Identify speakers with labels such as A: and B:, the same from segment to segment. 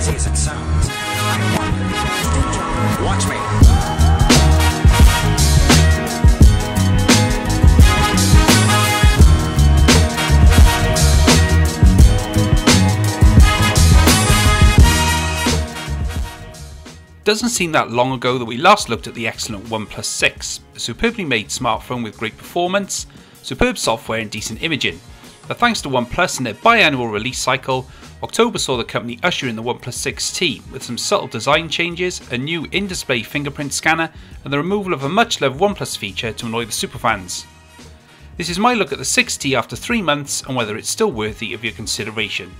A: easy as it sounds. I wonder. Watch me.
B: Doesn't seem that long ago that we last looked at the excellent OnePlus 6, a superbly made smartphone with great performance, superb software and decent imaging. But thanks to OnePlus and their biannual release cycle, October saw the company usher in the OnePlus 6T with some subtle design changes, a new in-display fingerprint scanner and the removal of a much loved OnePlus feature to annoy the superfans. This is my look at the 6T after 3 months and whether it's still worthy of your consideration.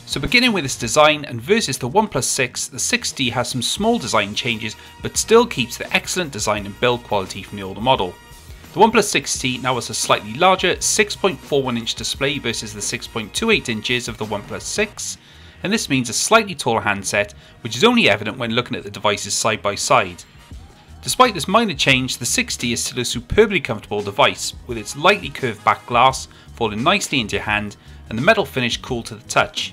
B: So beginning with its design and versus the OnePlus 6, the 6T has some small design changes but still keeps the excellent design and build quality from the older model. The OnePlus 6T now has a slightly larger 6.41 inch display versus the 6.28 inches of the OnePlus 6, and this means a slightly taller handset, which is only evident when looking at the devices side by side. Despite this minor change, the 6T is still a superbly comfortable device, with its lightly curved back glass falling nicely into your hand and the metal finish cool to the touch.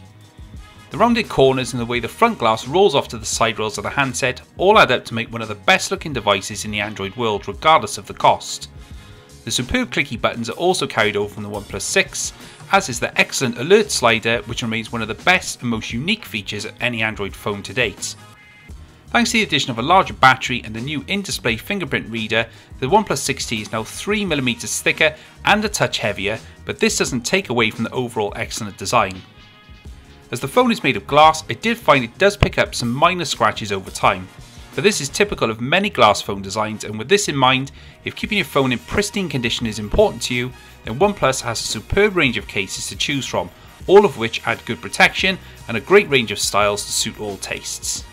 B: The rounded corners and the way the front glass rolls off to the side rails of the handset all add up to make one of the best looking devices in the Android world regardless of the cost. The superb clicky buttons are also carried over from the OnePlus 6, as is the excellent alert slider, which remains one of the best and most unique features of any Android phone to date. Thanks to the addition of a larger battery and the new in-display fingerprint reader, the OnePlus 6T is now 3mm thicker and a touch heavier, but this doesn't take away from the overall excellent design. As the phone is made of glass, I did find it does pick up some minor scratches over time, but this is typical of many glass phone designs, and with this in mind, if keeping your phone in pristine condition is important to you, then OnePlus has a superb range of cases to choose from, all of which add good protection and a great range of styles to suit all tastes.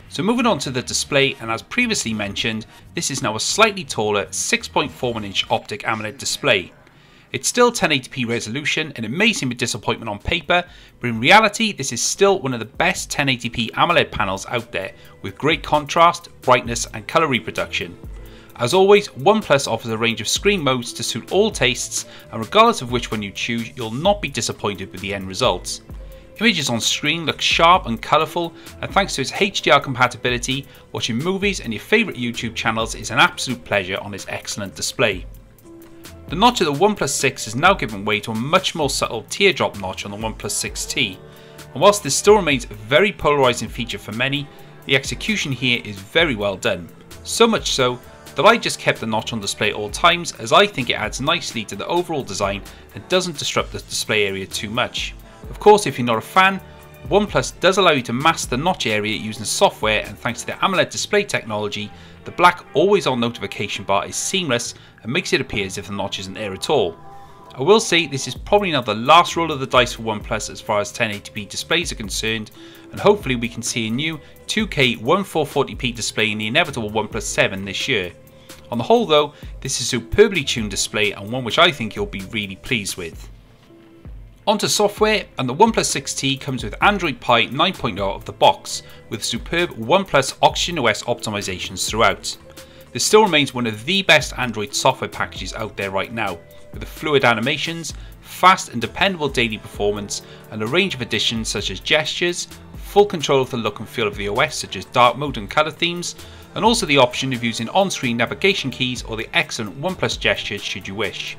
B: So moving on to the display, and as previously mentioned, this is now a slightly taller 6.41 inch optic AMOLED display. It's still 1080p resolution and it may seem a disappointment on paper, but in reality this is still one of the best 1080p AMOLED panels out there, with great contrast, brightness and colour reproduction. As always, OnePlus offers a range of screen modes to suit all tastes, and regardless of which one you choose, you'll not be disappointed with the end results. Images on screen look sharp and colourful, and thanks to its HDR compatibility, watching movies and your favourite YouTube channels is an absolute pleasure on this excellent display. The notch of the OnePlus 6 has now given way to a much more subtle teardrop notch on the OnePlus 6T, and whilst this still remains a very polarising feature for many, the execution here is very well done, so much so that I just kept the notch on display at all times, as I think it adds nicely to the overall design and doesn't disrupt the display area too much. Of course, if you're not a fan, OnePlus does allow you to mask the notch area using software, and thanks to the AMOLED display technology, the black always on notification bar is seamless and makes it appear as if the notch isn't there at all. I will say this is probably now the last roll of the dice for OnePlus as far as 1080p displays are concerned, and hopefully we can see a new 2K 1440p display in the inevitable OnePlus 7 this year. On the whole though, this is a superbly tuned display and one which I think you'll be really pleased with. Onto software, and the OnePlus 6T comes with Android Pie 9.0 out of the box, with superb OnePlus Oxygen OS optimizations throughout. This still remains one of the best Android software packages out there right now, with the fluid animations, fast and dependable daily performance, and a range of additions such as gestures, full control of the look and feel of the OS such as dark mode and colour themes, and also the option of using on-screen navigation keys or the excellent OnePlus gestures should you wish.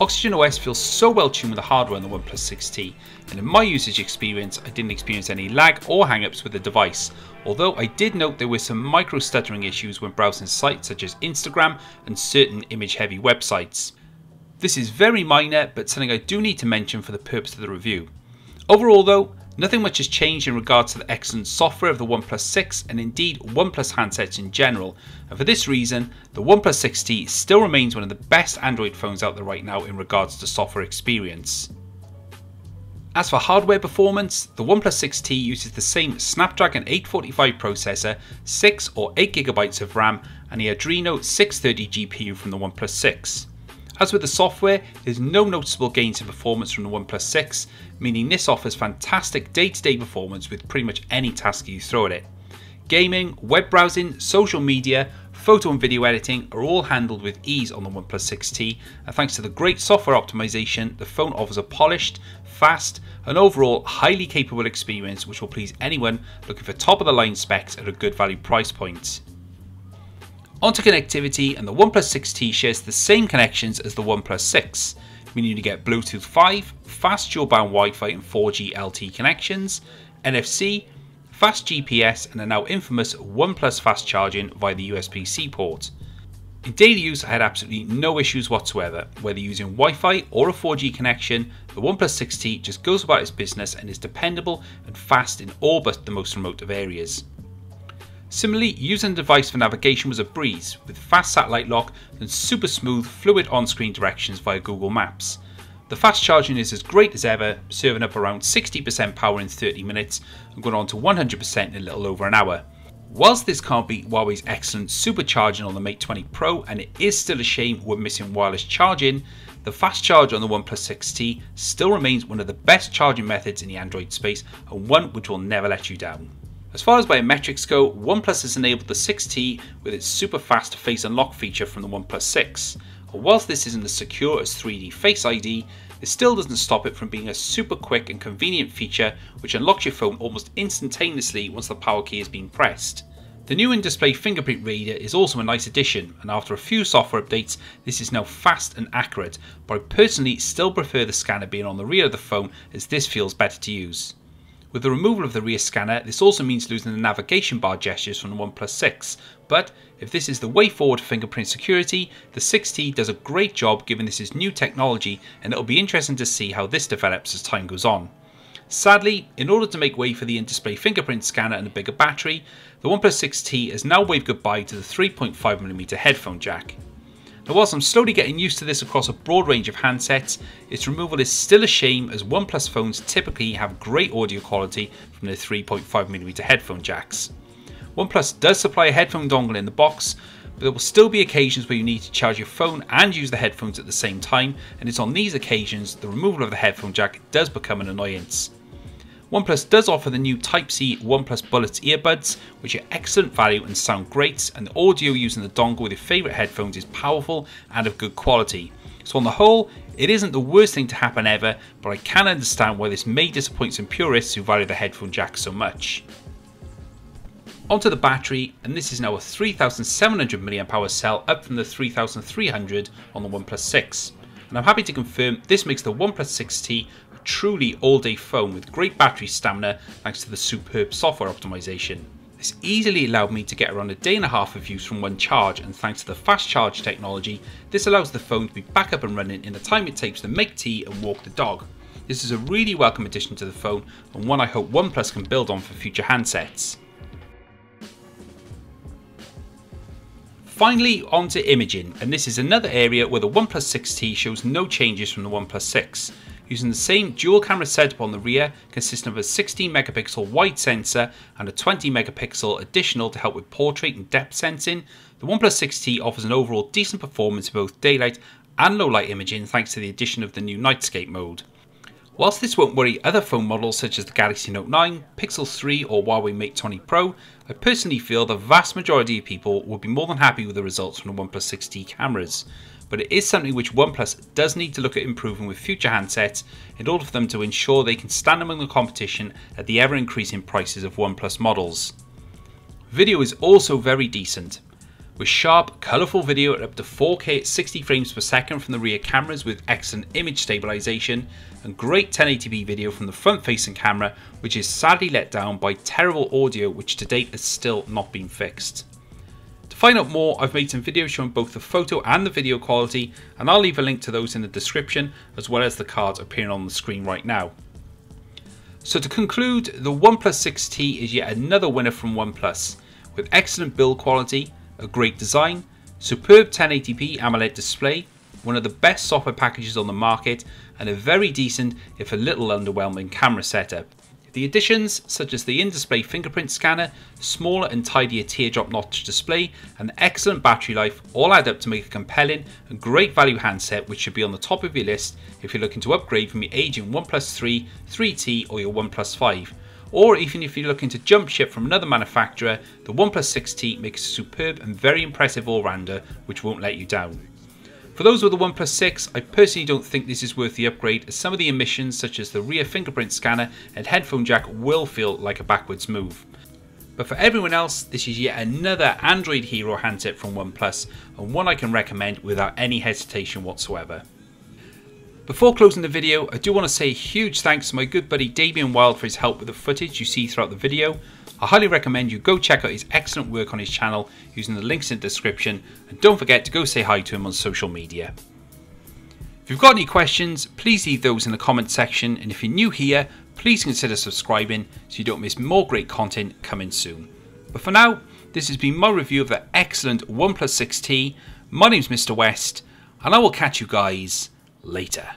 B: Oxygen OS feels so well tuned with the hardware on the OnePlus 6T, and in my usage experience I didn't experience any lag or hang-ups with the device, although I did note there were some micro stuttering issues when browsing sites such as Instagram and certain image heavy websites. This is very minor, but something I do need to mention for the purpose of the review. Overall though, nothing much has changed in regards to the excellent software of the OnePlus 6 and indeed OnePlus handsets in general, and for this reason the OnePlus 6T still remains one of the best Android phones out there right now in regards to software experience. As for hardware performance, the OnePlus 6T uses the same Snapdragon 845 processor, 6 or 8GB of RAM and the Adreno 630 GPU from the OnePlus 6. As with the software, there's no noticeable gains in performance from the OnePlus 6, meaning this offers fantastic day-to-day performance with pretty much any task you throw at it. Gaming, web browsing, social media, photo and video editing are all handled with ease on the OnePlus 6T, and thanks to the great software optimization, the phone offers a polished, fast and overall highly capable experience which will please anyone looking for top of the line specs at a good value price point. Onto connectivity, and the OnePlus 6T shares the same connections as the OnePlus 6, meaning you get Bluetooth 5, fast dual-band Wi-Fi and 4G LTE connections, NFC, fast GPS and the now infamous OnePlus fast charging via the USB-C port. In daily use I had absolutely no issues whatsoever. Whether using Wi-Fi or a 4G connection, the OnePlus 6T just goes about its business and is dependable and fast in all but the most remote of areas. Similarly, using the device for navigation was a breeze, with fast satellite lock and super smooth fluid on-screen directions via Google Maps. The fast charging is as great as ever, serving up around 60% power in 30 minutes and going on to 100% in a little over an hour. Whilst this can't beat Huawei's excellent supercharging on the Mate 20 Pro, and it is still a shame we're missing wireless charging, the fast charge on the OnePlus 6T still remains one of the best charging methods in the Android space and one which will never let you down. As far as biometrics go, OnePlus has enabled the 6T with its super fast face unlock feature from the OnePlus 6. And whilst this isn't as secure as 3D Face ID, it still doesn't stop it from being a super quick and convenient feature which unlocks your phone almost instantaneously once the power key has been pressed. The new in-display Fingerprint Reader is also a nice addition, and after a few software updates this is now fast and accurate, but I personally still prefer the scanner being on the rear of the phone as this feels better to use. With the removal of the rear scanner, this also means losing the navigation bar gestures from the OnePlus 6, but if this is the way forward for fingerprint security, the 6T does a great job given this is new technology, and it'll be interesting to see how this develops as time goes on. Sadly, in order to make way for the in-display fingerprint scanner and a bigger battery, the OnePlus 6T has now waved goodbye to the 3.5mm headphone jack. Now whilst I'm slowly getting used to this across a broad range of handsets, its removal is still a shame as OnePlus phones typically have great audio quality from their 3.5mm headphone jacks. OnePlus does supply a headphone dongle in the box, but there will still be occasions where you need to charge your phone and use the headphones at the same time, and it's on these occasions the removal of the headphone jack does become an annoyance. OnePlus does offer the new Type-C OnePlus Bullets earbuds, which are excellent value and sound great, and the audio using the dongle with your favourite headphones is powerful and of good quality. So on the whole, it isn't the worst thing to happen ever, but I can understand why this may disappoint some purists who value the headphone jack so much. Onto the battery, and this is now a 3700 mAh cell up from the 3300 on the OnePlus 6. And I'm happy to confirm this makes the OnePlus 6T a truly all-day phone with great battery stamina thanks to the superb software optimization. This easily allowed me to get around a day and a half of use from one charge, and thanks to the fast charge technology, this allows the phone to be back up and running in the time it takes to make tea and walk the dog. This is a really welcome addition to the phone, and one I hope OnePlus can build on for future handsets. Finally, on to imaging, and this is another area where the OnePlus 6T shows no changes from the OnePlus 6. Using the same dual camera setup on the rear, consisting of a 16 megapixel wide sensor and a 20 megapixel additional to help with portrait and depth sensing, the OnePlus 6T offers an overall decent performance in both daylight and low light imaging thanks to the addition of the new Nightscape mode. Whilst this won't worry other phone models such as the Galaxy Note 9, Pixel 3 or Huawei Mate 20 Pro, I personally feel the vast majority of people would be more than happy with the results from the OnePlus 6T cameras. But it is something which OnePlus does need to look at improving with future handsets in order for them to ensure they can stand among the competition at the ever increasing prices of OnePlus models. Video is also very decent, with sharp, colourful video at up to 4K at 60 frames per second from the rear cameras with excellent image stabilisation, and great 1080p video from the front facing camera, which is sadly let down by terrible audio which to date has still not been fixed. To find out more, I've made some videos showing both the photo and the video quality, and I'll leave a link to those in the description as well as the cards appearing on the screen right now. So to conclude, the OnePlus 6T is yet another winner from OnePlus, with excellent build quality, a great design, superb 1080p AMOLED display, one of the best software packages on the market, and a very decent, if a little underwhelming, camera setup. The additions, such as the in-display fingerprint scanner, smaller and tidier teardrop notch display, and excellent battery life, all add up to make a compelling and great value handset which should be on the top of your list if you're looking to upgrade from your aging OnePlus 3, 3T or your OnePlus 5, or even if you're looking to jump ship from another manufacturer, the OnePlus 6T makes a superb and very impressive all-rounder which won't let you down. For those with the OnePlus 6, I personally don't think this is worth the upgrade, as some of the omissions such as the rear fingerprint scanner and headphone jack will feel like a backwards move. But for everyone else, this is yet another Android hero handset from OnePlus, and one I can recommend without any hesitation whatsoever. Before closing the video, I do want to say a huge thanks to my good buddy Damien Wilde for his help with the footage you see throughout the video. I highly recommend you go check out his excellent work on his channel using the links in the description, and don't forget to go say hi to him on social media. If you've got any questions, please leave those in the comment section, and if you're new here, please consider subscribing so you don't miss more great content coming soon. But for now, this has been my review of the excellent OnePlus 6T. My name's Mr. West, and I will catch you guys later.